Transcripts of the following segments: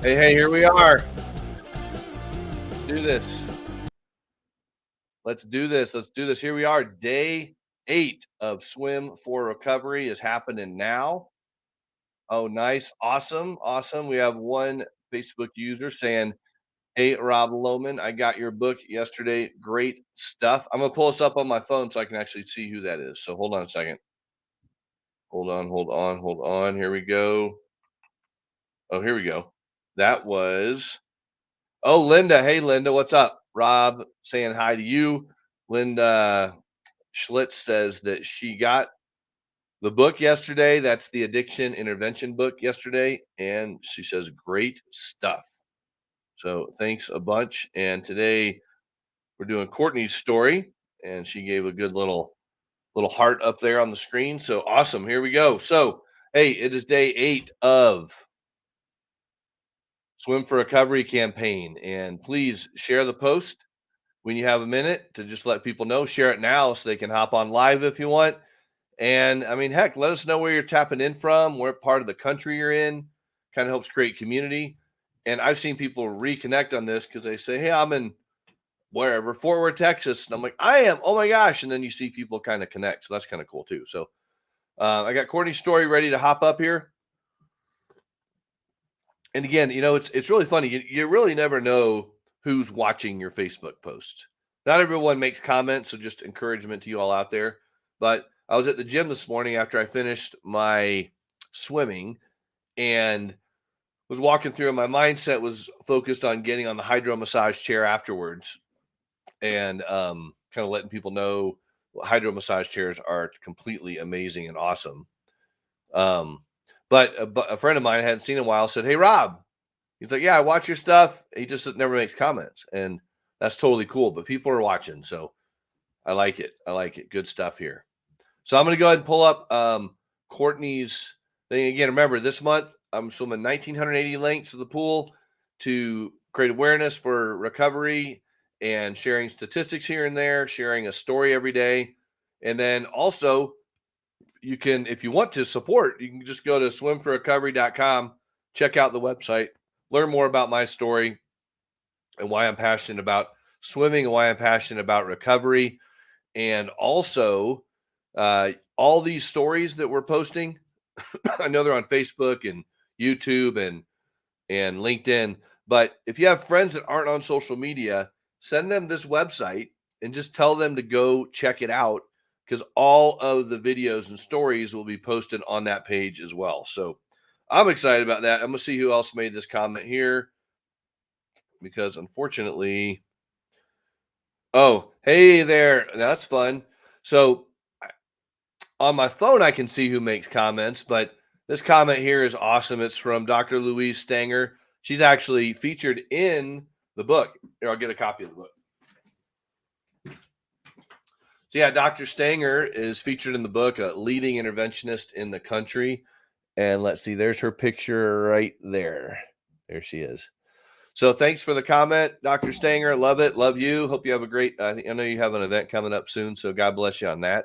Hey, here we are. Do this. Let's do this. Let's do this. Here we are. Day 8 of Swim for Recovery is happening now. Oh, nice. Awesome. Awesome. We have one Facebook user saying, "Hey, Rob Lohman, I got your book yesterday. Great stuff." I'm going to pull this up on my phone so I can actually see who that is. So hold on a second. Hold on, hold on, hold on. Here we go. Oh, here we go. That was Oh, Linda. Hey, Linda. What's up? Rob saying hi to you. Linda Schlitz says that she got the book yesterday. That's the addiction intervention book yesterday. And she says, great stuff. So thanks a bunch. And today we're doing Courtney's story. And she gave a good little heart up there on the screen. So awesome. Here we go. So, hey, it is day 8 of Swim for Recovery campaign. And please share the post when you have a minute to just let people know. Share it now so they can hop on live if you want. And I mean, heck, let us know where you're tapping in from, what part of the country you're in. Kind of helps create community. And I've seen people reconnect on this because they say, "Hey, I'm in wherever, Fort Worth, Texas." And I'm like, "I am. Oh my gosh." And then you see people kind of connect. So that's kind of cool too. So I got Courtney's story ready to hop up here. And again, it's really funny. You really never know who's watching your Facebook post. Not everyone makes comments, so just encouragement to you all out there. But I was at the gym this morning after I finished my swimming and was walking through, and my mindset was focused on getting on the hydro massage chair afterwards, and kind of letting people know hydro massage chairs are completely amazing and awesome. Um, but a friend of mine I hadn't seen in a while said, "Hey, Rob." He's like, "Yeah, I watch your stuff." He just never makes comments, and that's totally cool. But people are watching, so I like it. I like it. Good stuff here. So I'm gonna go ahead and pull up Courtney's thing again. Remember, this month I'm swimming 1,980 lengths of the pool to create awareness for recovery and sharing statistics here and there, sharing a story every day, and then also you can, if you want to support, you can just go to swimforrecovery.com, check out the website, learn more about my story and why I'm passionate about swimming and why I'm passionate about recovery. And also, all these stories that we're posting, I know they're on Facebook and YouTube and LinkedIn. But if you have friends that aren't on social media, send them this website and just tell them to go check it out because all of the videos and stories will be posted on that page as well. So I'm excited about that. I'm gonna see who else made this comment here because unfortunately, oh, hey there, that's fun. So on my phone, I can see who makes comments, but this comment here is awesome. It's from Dr. Louise Stanger. She's actually featured in the book. Here, I'll get a copy of the book. So, yeah, Dr. Stanger is featured in the book, a leading interventionist in the country. And let's see, there's her picture right there. There she is. So, thanks for the comment, Dr. Stanger. Love it. Love you. Hope you have a great, I know you have an event coming up soon. So, God bless you on that.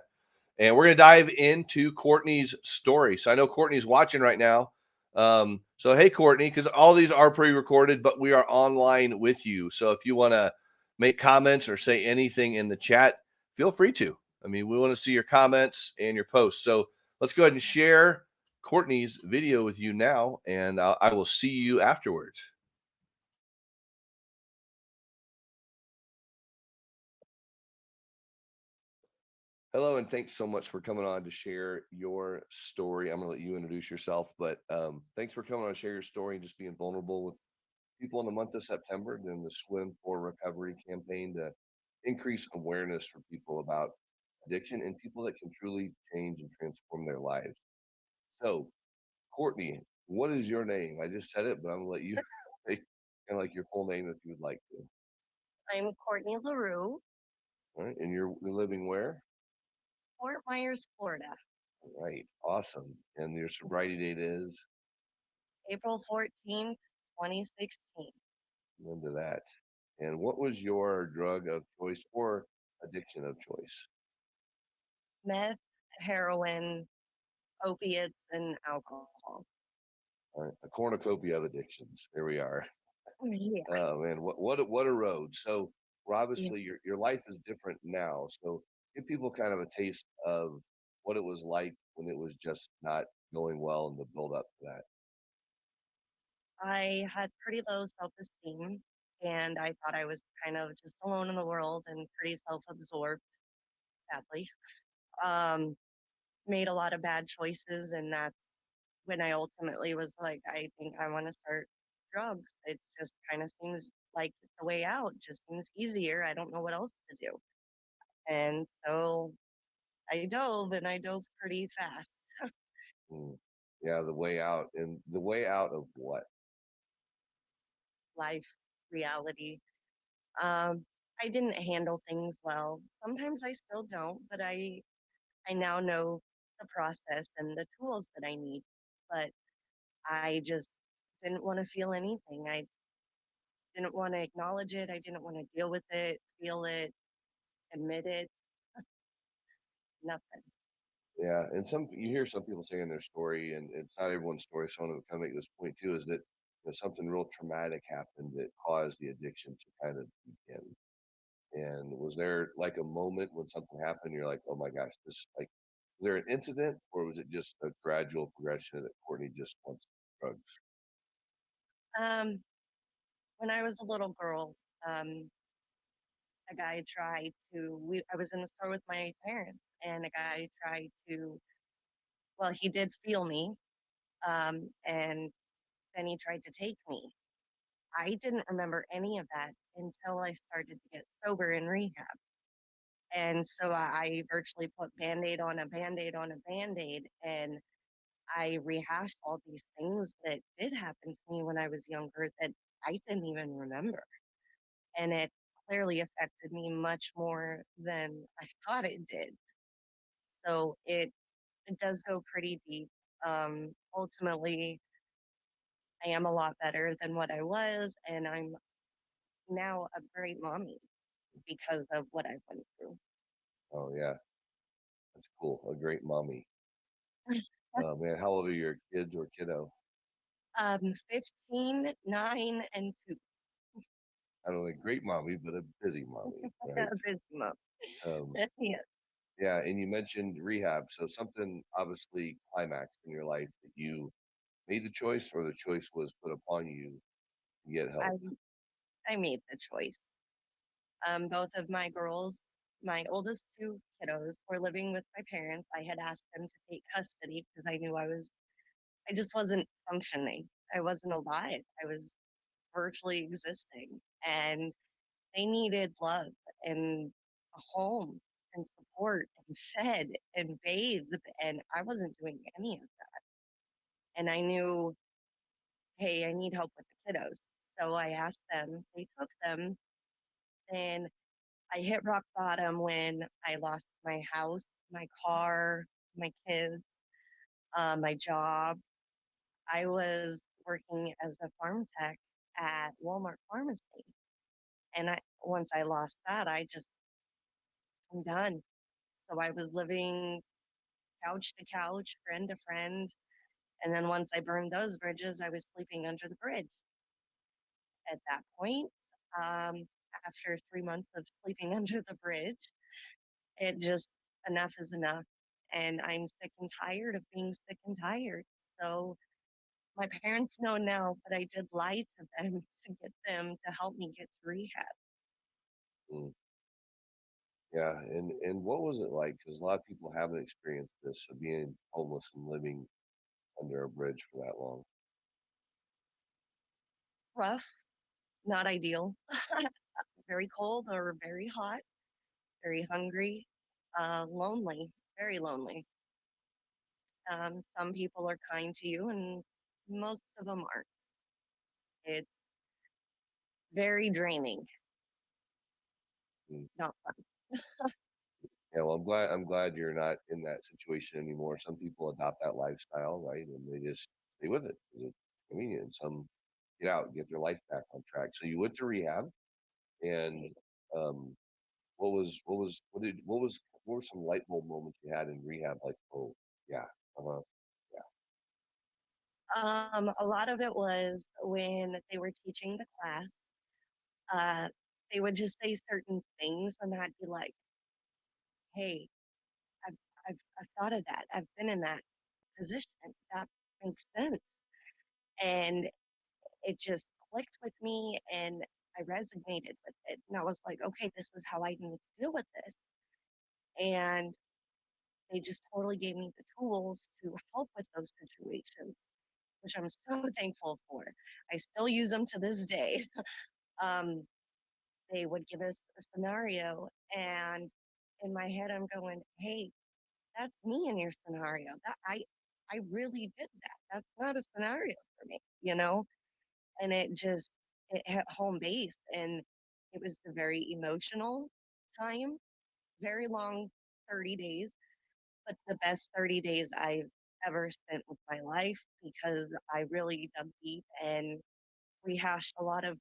And we're going to dive into Courtney's story. So I know Courtney's watching right now. So, hey, Courtney, because all these are pre recorded, but we are online with you. So if you want to make comments or say anything in the chat, feel free to. I mean, we want to see your comments and your posts. So let's go ahead and share Courtney's video with you now, and I will see you afterwards. Hello, and thanks so much for coming on to share your story. I'm going to let you introduce yourself, but thanks for coming on to share your story and just being vulnerable with people in the month of September during the Swim for Recovery campaign to increase awareness for people about addiction and people that can truly change and transform their lives. So, Courtney, what is your name? I just said it, but I'm going to let you say kind of like your full name if you would like to. I'm Courtney LaRue, All right, and you're living where? Fort Myers, Florida, All right, awesome. And your sobriety date is April 14th, 2016. into that. And what was your drug of choice or addiction of choice? Meth, heroin, opiates, and alcohol. A cornucopia of addictions. There we are. Yeah, Oh man, what a road. So, well, yeah. obviously your life is different now. So give people kind of a taste of what it was like when it was just not going well and the build up to that. I had pretty low self-esteem, and I thought I was kind of just alone in the world and pretty self-absorbed, sadly. Um, Made a lot of bad choices, and that's when I ultimately was like, I think I want to start drugs. It just kind of seems like the way out, just seems easier. I don't know what else to do. And so I dove and I dove pretty fast. Mm. Yeah, the way out, and the way out of what? Life, reality. Um, I didn't handle things well. Sometimes I still don't, but I now know the process and the tools that I need. But I just didn't want to feel anything. I didn't want to acknowledge it. I didn't want to deal with it, feel it, admit it, nothing. Yeah, and some you hear some people saying their story, and it's not everyone's story. So I want to kind of make this point too: is that something real traumatic happened that caused the addiction to kind of begin. And was there like a moment when something happened? You're like, oh my gosh, this like, was there an incident, or was it just a gradual progression that Courtney just wants drugs? Um, when I was a little girl, um, a guy tried to, I was in the store with my parents, and a guy tried to, well, he did feel me, and then he tried to take me. I didn't remember any of that until I started to get sober in rehab. And so I virtually put band aid on a band aid on a band aid. And I rehashed all these things that did happen to me when I was younger that I didn't even remember. And it clearly affected me much more than I thought it did. So it does go pretty deep. Ultimately, I am a lot better than what I was, and I'm now a great mommy because of what I've went through. Oh yeah, that's cool. A great mommy. Oh man, how old are your kids or kiddo? 15, 9, and 2. I don't know, a great mommy, but a busy mommy, right? A busy mom. Um, Yeah. yeah, and you mentioned rehab, so something obviously climaxed in your life that you made the choice, or the choice was put upon you to get I help. I made the choice. Both of my girls, my oldest two kiddos, were living with my parents. I had asked them to take custody because I knew I just wasn't functioning. I wasn't alive. I was virtually existing. And they needed love and a home and support and fed and bathed. And I wasn't doing any of that. And I knew, hey, I need help with the kiddos. So I asked them, they took them. And I hit rock bottom when I lost my house, my car, my kids, my job. I was working as a farm tech at Walmart Pharmacy. And once I lost that, I'm done. So I was living couch to couch, friend to friend. And then once I burned those bridges, I was sleeping under the bridge. At that point, um, after 3 months of sleeping under the bridge, it just, enough is enough. And I'm sick and tired of being sick and tired. So my parents know now, but I did lie to them to get them to help me get to rehab. Mm, yeah, and what was it like? Because a lot of people haven't experienced this of being homeless and living under a bridge for that long. Rough, not ideal, very cold or very hot, very hungry, lonely, very lonely. Some people are kind to you, and most of them aren't. It's very draining, Mm. not fun. Yeah, well, I'm glad you're not in that situation anymore. Some people adopt that lifestyle, right, and they just stay with it 'cause it's convenient. Some get out and get their life back on track. So you went to rehab, and um, what were some light bulb moments you had in rehab? Like, oh yeah, uh-huh, yeah, A lot of it was when they were teaching the class, uh, they would just say certain things, and I'd be like, "Hey, I've I've thought of that. I've been in that position. That makes sense." And it just clicked with me, and I resonated with it. And I was like, "Okay, this is how I need to deal with this." And they just totally gave me the tools to help with those situations, which I'm so thankful for. I still use them to this day. Um, they would give us a scenario, and in my head, I'm going, "Hey, that's me in your scenario. I really did that. That's not a scenario for me, you know?" And it hit home base, and it was a very emotional time, very long 30 days, but the best 30 days I've ever spent with my life, because I really dug deep and rehashed a lot of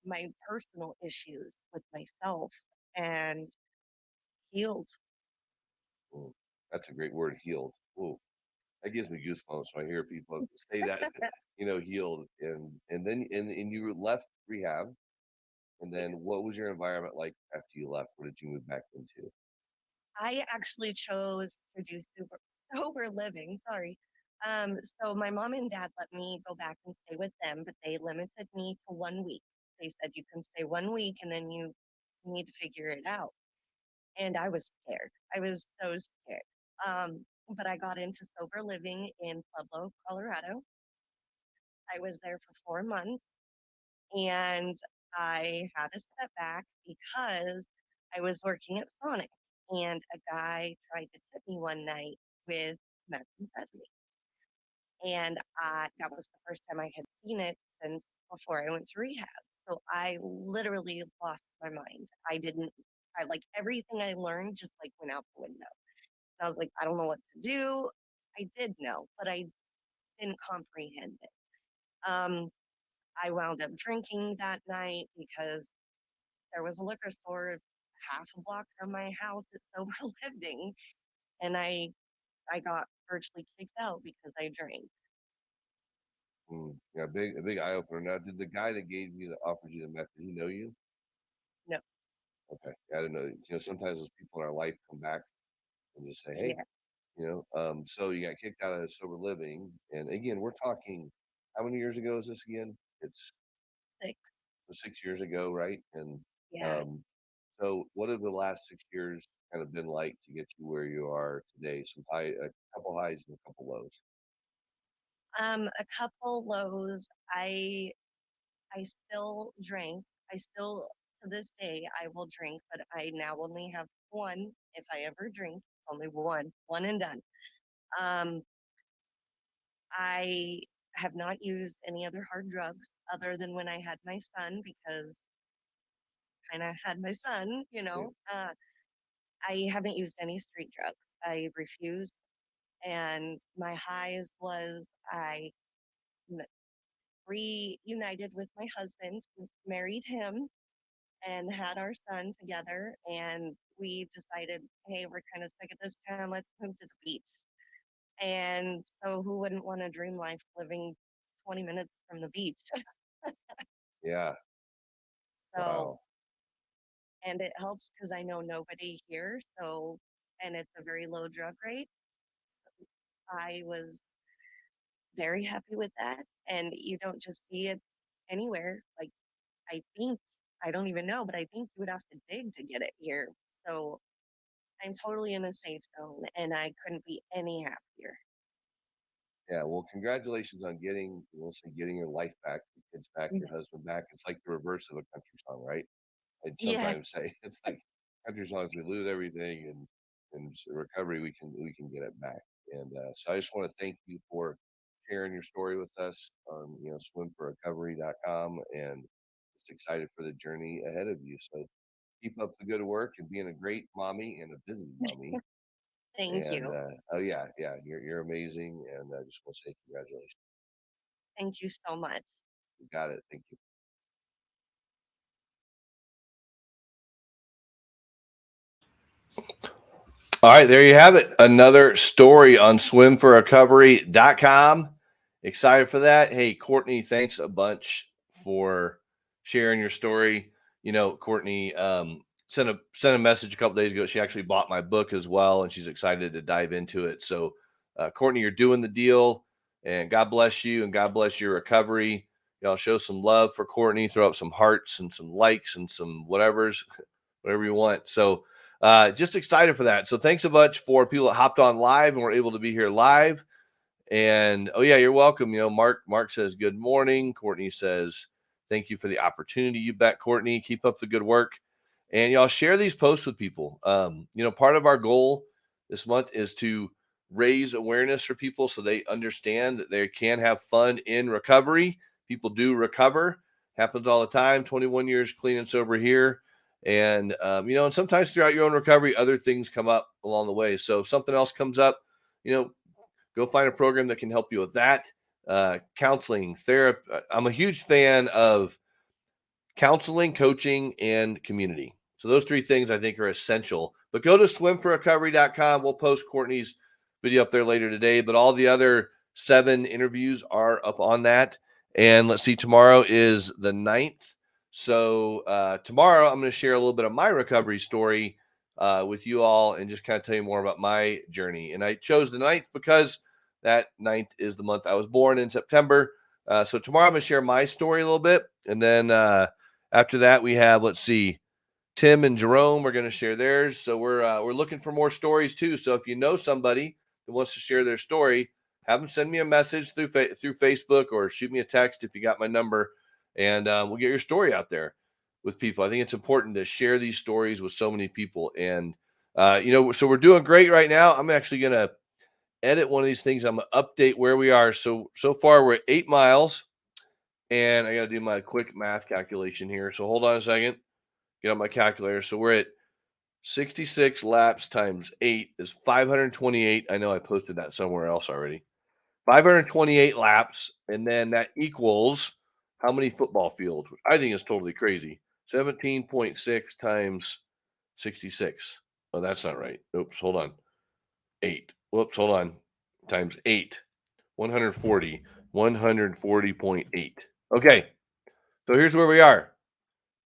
my personal issues with myself and healed. Mm, that's a great word, healed. Ooh, that gives me goosebumps when I hear people say that, healed. And you left rehab. And then Yes. what was your environment like after you left? What did you move back into? I actually chose to do sober living. Sorry. So my mom and dad let me go back and stay with them, but they limited me to 1 week. They said you can stay 1 week and then you need to figure it out. And I was scared. I was so scared. But I got into sober living in Pueblo, Colorado. I was there for 4 months, and I had a setback because I was working at Sonic, and a guy tried to tip me one night with methamphetamine. And that was the first time I had seen it since before I went to rehab. So I literally lost my mind. I like everything I learned just like went out the window. And I was like, I don't know what to do. I did know, but I didn't comprehend it. Um, I wound up drinking that night because there was a liquor store half a block from my house at sober living, and I got virtually kicked out because I drank. Yeah, a big eye opener. Now, did the guy that offered you the meth, did he know you? No, Okay, yeah, I didn't know. Sometimes those people in our life come back and just say, "Hey," yeah, So you got kicked out of sober living, and again, we're talking. How many years ago is this again? It's six, 6 years ago, right? And yeah. um, so, what have the last 6 years kind of been like to get you where you are today? A couple highs and a couple lows. A couple lows. I still drank. I still to this day I will drink, but I now only have one. If I ever drink, it's only one and done. Um, I have not used any other hard drugs other than when I had my son, because kind of had my son, you Yeah, know. I haven't used any street drugs. I refuse. And my highs was I m- reunited with my husband, married him, and had our son together. And we decided, hey, we're kind of sick of this town. Let's move to the beach. And so, who wouldn't want a dream life living 20 minutes from the beach? yeah, So, wow. and it helps because I know nobody here. So, and it's a very low drug rate. I was very happy with that. And you don't just see it anywhere. Like, I think, I don't even know, but I think you would have to dig to get it here. So I'm totally in a safe zone, and I couldn't be any happier. Yeah, well, congratulations on getting your life back, your kids back, your husband back. It's like the reverse of a country song, right? I'd Yeah, sometimes say it's like country songs, we lose everything, and recovery, we can get it back. And so I just want to thank you for sharing your story with us on swimforrecovery.com, and just excited for the journey ahead of you. So keep up the good work and being a great mommy and a busy mommy. thank And you. oh yeah, yeah, you're amazing, and I just want to say congratulations. Thank you so much. You got it. Thank you. All right, there you have it. Another story on swimforrecovery.com. excited for that. Hey, Courtney, thanks a bunch for sharing your story. Courtney sent a message a couple days ago. She actually bought my book as well, and she's excited to dive into it. So, Courtney, you're doing the deal, and God bless you, and God bless your recovery. Y'all show some love for Courtney. Throw up some hearts and some likes and some whatever you want. So, just excited for that. So, thanks a bunch for people that hopped on live and were able to be here live. And oh yeah, you're welcome. Mark says good morning. Courtney says thank you for the opportunity. You bet, Courtney. Keep up the good work. And y'all share these posts with people. Part of our goal this month is to raise awareness for people so they understand that they can have fun in recovery. People do recover. Happens all the time. 21 years clean and sober here. And and sometimes throughout your own recovery, other things come up along the way. So if something else comes up, go find a program that can help you with that. Counseling, therapy. I'm a huge fan of counseling, coaching, and community. So those three things I think are essential. But go to SwimForRecovery.com. We'll post Courtney's video up there later today. But all the other 7 interviews are up on that. And let's see, tomorrow is the 9th. So tomorrow I'm going to share a little bit of my recovery story with you all and just kind of tell you more about my journey. And I chose the 9th because that 9th is the month I was born in September. So tomorrow I'm going to share my story a little bit. And then after that, we have, let's see, Tim and Jerome are going to share theirs. So we're looking for more stories too. So if you know somebody that wants to share their story, have them send me a message through Facebook or shoot me a text if you got my number, and we'll get your story out there with people. I think it's important to share these stories with so many people. And, so we're doing great right now. I'm actually going to edit one of these things. I'm going to update where we are. So far we're at 8 miles, and I got to do my quick math calculation here. So hold on a second, get on my calculator. So we're at 66 laps times 8 is 528. I know I posted that somewhere else already. 528 laps. And then that equals how many football fields? I think it's totally crazy. 17.6 times 66. Oh, that's not right. Oops, hold on. 8. Whoops, hold on. Times 8. 140. 140.8. Okay. So here's where we are.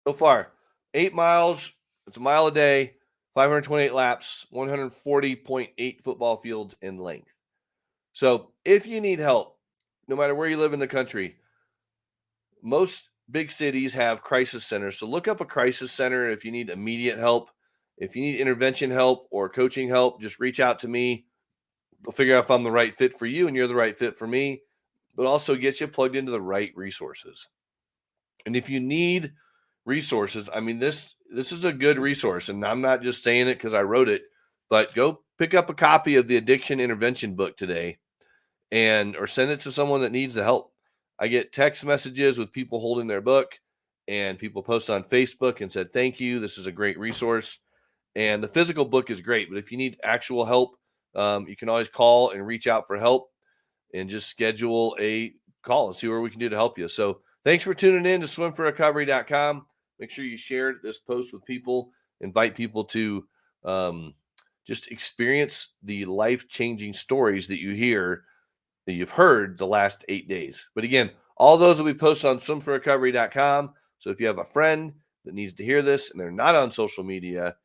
So far, 8 miles. It's a mile a day, 528 laps, 140.8 football fields in length. So if you need help, no matter where you live in the country, most big cities have crisis centers. So look up a crisis center if you need immediate help. If you need intervention help or coaching help, just reach out to me. We'll figure out if I'm the right fit for you and you're the right fit for me, but also get you plugged into the right resources. And if you need resources, I mean, this is a good resource, and I'm not just saying it because I wrote it, but go pick up a copy of the addiction intervention book today or send it to someone that needs the help. I get text messages with people holding their book, and people post on Facebook and said, thank you. This is a great resource. And the physical book is great, but if you need actual help, you can always call and reach out for help and just schedule a call and see what we can do to help you. So thanks for tuning in to SwimForRecovery.com. Make sure you share this post with people, invite people to just experience the life-changing stories that you've heard the last 8 days. But again, all those will be posted on SwimForRecovery.com. So if you have a friend that needs to hear this and they're not on social media,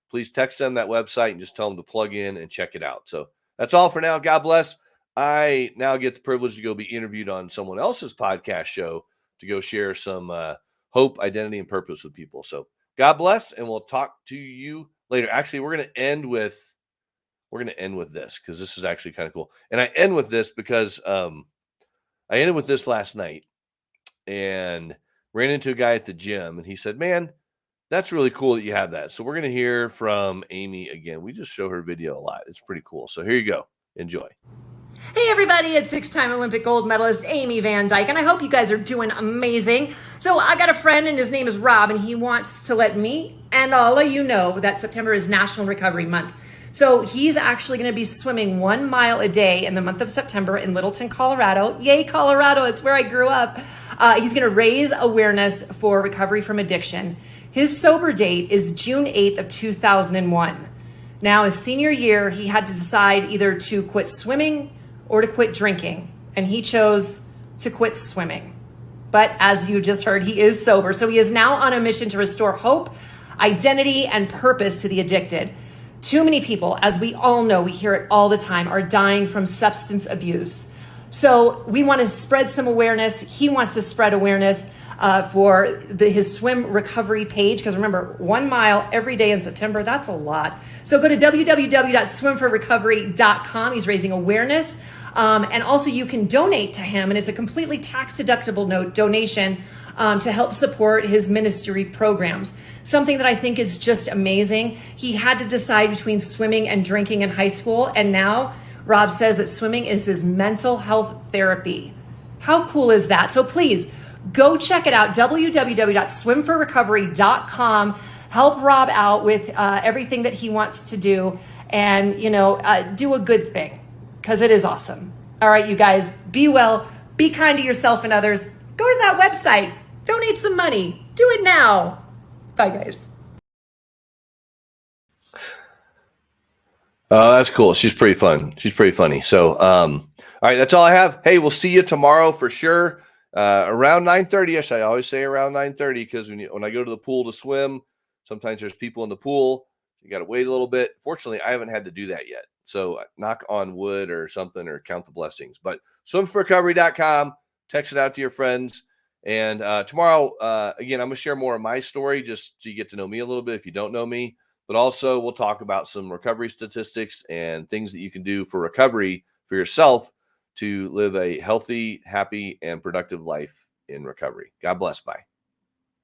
please text them that website and just tell them to plug in and check it out. So that's all for now. God bless. I now get the privilege to go be interviewed on someone else's podcast show to go share some hope, identity, and purpose with people. So God bless, and we'll talk to you later. Actually, we're going to end with this because this is actually kind of cool. And I end with this because I ended with this last night and ran into a guy at the gym, and he said, man, that's really cool that you have that. So we're going to hear from Amy again. We just show her video a lot. It's pretty cool. So here you go. Enjoy. Hey everybody, it's 6-time Olympic gold medalist Amy Van Dyke, and I hope you guys are doing amazing. So I got a friend, and his name is Rob, and he wants to let me and all of you know that September is National Recovery Month. So he's actually going to be swimming 1 mile a day in the month of September in Littleton, Colorado. Yay, Colorado, it's where I grew up. He's going to raise awareness for recovery from addiction. His sober date is June 8th of 2001. Now, his senior year, he had to decide either to quit swimming or to quit drinking. and he chose to quit swimming. But as you just heard, he is sober. So he is now on a mission to restore hope, identity, and purpose to the addicted. Too many people, as we all know, we hear it all the time, are dying from substance abuse. So we want to spread some awareness. He wants to spread awareness for his SwimRecovery page. Because remember, 1 mile every day in September, that's a lot. So go to www.SwimForRecovery.com. He's raising awareness. And also you can donate to him, and it's a completely tax-deductible donation to help support his ministry programs. Something that I think is just amazing. He had to decide between swimming and drinking in high school, and now Rob says that swimming is his mental health therapy. How cool is that? So please go check it out, www.SwimForRecovery.com. Help Rob out with everything that he wants to do, and do a good thing, because it is awesome. All right, you guys, be well, be kind to yourself and others. Go to that website, donate some money, do it now. Bye, guys. That's cool. She's pretty fun. She's pretty funny. So, all right, that's all I have. Hey, we'll see you tomorrow for sure. Around 9:30ish. I always say around 9:30 because when I go to the pool to swim, sometimes there's people in the pool. You got to wait a little bit. Fortunately, I haven't had to do that yet. So knock on wood or something, or count the blessings. But SwimForRecovery.com. Text it out to your friends. And tomorrow, again, I'm going to share more of my story just so you get to know me a little bit if you don't know me. But also, we'll talk about some recovery statistics and things that you can do for recovery for yourself to live a healthy, happy, and productive life in recovery. God bless. Bye.